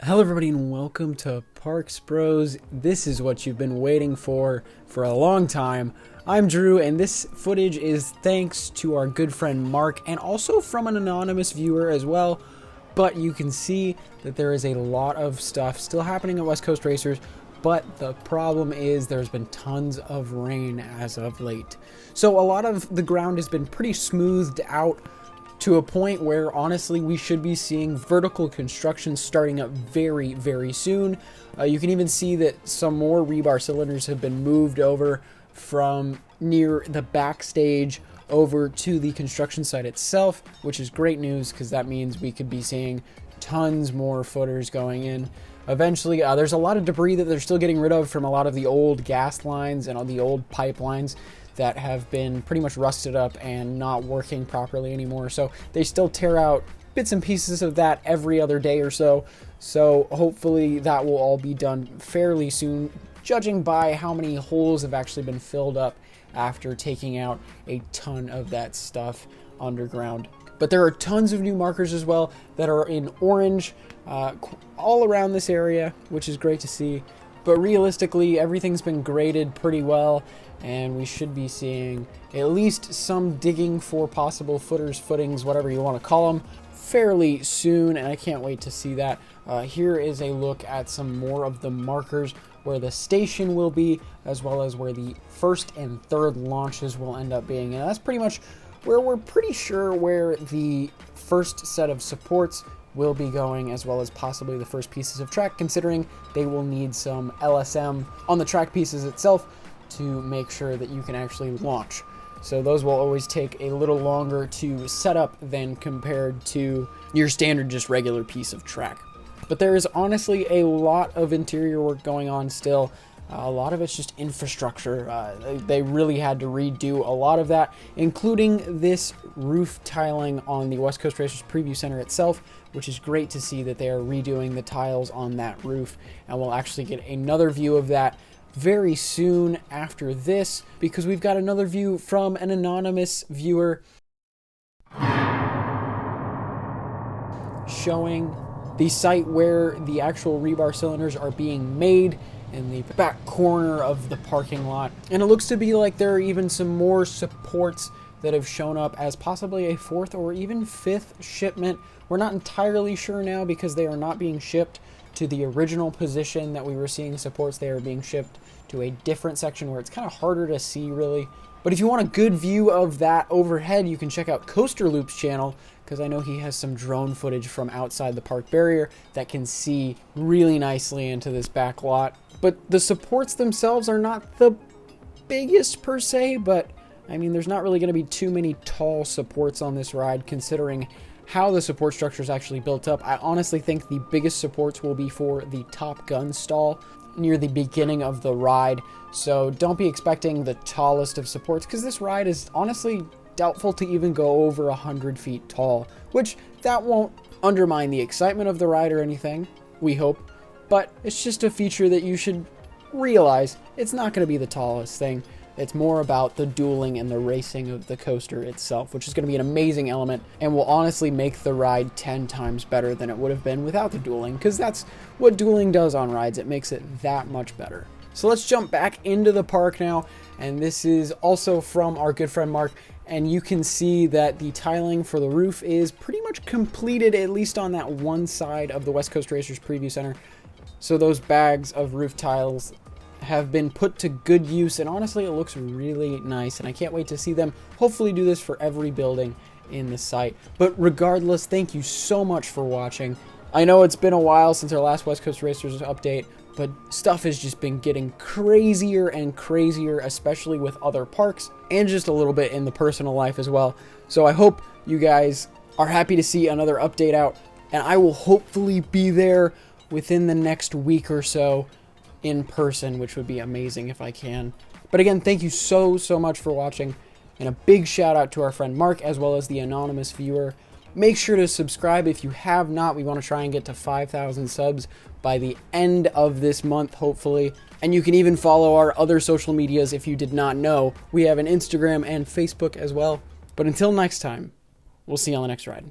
Hello everybody and welcome to Parks Bros. This is what you've been waiting for a long time. I'm Drew and this footage is thanks to our good friend Mark and also from an anonymous viewer as well. But you can see that there is a lot of stuff still happening at West Coast Racers, but the problem is there's been tons of rain as of late. So a lot of the ground has been pretty smoothed out to a point where honestly we should be seeing vertical construction starting up very, very soon. You can even see that some more rebar cylinders have been moved over from near the backstage over to the construction site itself, which is great news because that means we could be seeing tons more footers going in. Eventually, there's a lot of debris that they're still getting rid of from a lot of the old gas lines and all the old pipelines that have been pretty much rusted up and not working properly anymore. So they still tear out bits and pieces of that every other day or so. So hopefully that will all be done fairly soon, judging by how many holes have actually been filled up after taking out a ton of that stuff underground. But there are tons of new markers as well that are in orange all around this area, which is great to see. But realistically, everything's been graded pretty well, and we should be seeing at least some digging for possible footers, footings, whatever you want to call them, fairly soon, and I can't wait to see that. Here is a look at some more of the markers where the station will be, as well as where the first and third launches will end up being, and that's pretty much where we're pretty sure where the first set of supports will be going, as well as possibly the first pieces of track, considering they will need some LSM on the track pieces itself to make sure that you can actually launch. So those will always take a little longer to set up than compared to your standard just regular piece of track. But there is honestly a lot of interior work going on still. A lot of it's just infrastructure. They really had to redo a lot of that, including this roof tiling on the West Coast Racers Preview Center itself, which is great to see that they are redoing the tiles on that roof. And we'll actually get another view of that very soon after this, because we've got another view from an anonymous viewer showing the site where the actual rebar cylinders are being made in the back corner of the parking lot. And it looks to be like there are even some more supports that have shown up as possibly a fourth or even fifth shipment. We're not entirely sure now because they are not being shipped to the original position that we were seeing supports. They are being shipped to a different section where it's kind of harder to see really. But if you want a good view of that overhead, you can check out Coaster Loop's channel, because I know he has some drone footage from outside the park barrier that can see really nicely into this back lot. But the supports themselves are not the biggest per se, but I mean, there's not really going to be too many tall supports on this ride considering how the support structure is actually built up. I honestly think the biggest supports will be for the Top Gun stall near the beginning of the ride. So don't be expecting the tallest of supports, because this ride is honestly doubtful to even go over 100 feet tall, which that won't undermine the excitement of the ride or anything, we hope. But it's just a feature that you should realize it's not going to be the tallest thing. It's more about the dueling and the racing of the coaster itself, which is going to be an amazing element and will honestly make the ride 10 times better than it would have been without the dueling, because that's what dueling does on rides. It makes it that much better. So let's jump back into the park now, and this is also from our good friend Mark, and you can see that the tiling for the roof is pretty much completed, at least on that one side of the West Coast Racers Preview Center. So those bags of roof tiles have been put to good use, and honestly it looks really nice, and I can't wait to see them hopefully do this for every building in the site. But regardless, thank you so much for watching. I know it's been a while since our last West Coast Racers update, but stuff has just been getting crazier and crazier, especially with other parks and just a little bit in the personal life as well. So I hope you guys are happy to see another update out, and I will hopefully be there within the next week or so in person, which would be amazing if I can. But again, thank you so much for watching, and a big shout out to our friend Mark as well as the anonymous viewer. Make sure to subscribe if you have not. We want to try and get to 5,000 subs by the end of this month, hopefully. And you can even follow our other social medias if you did not know. We have an Instagram and Facebook as well. But until next time, we'll see you on the next ride.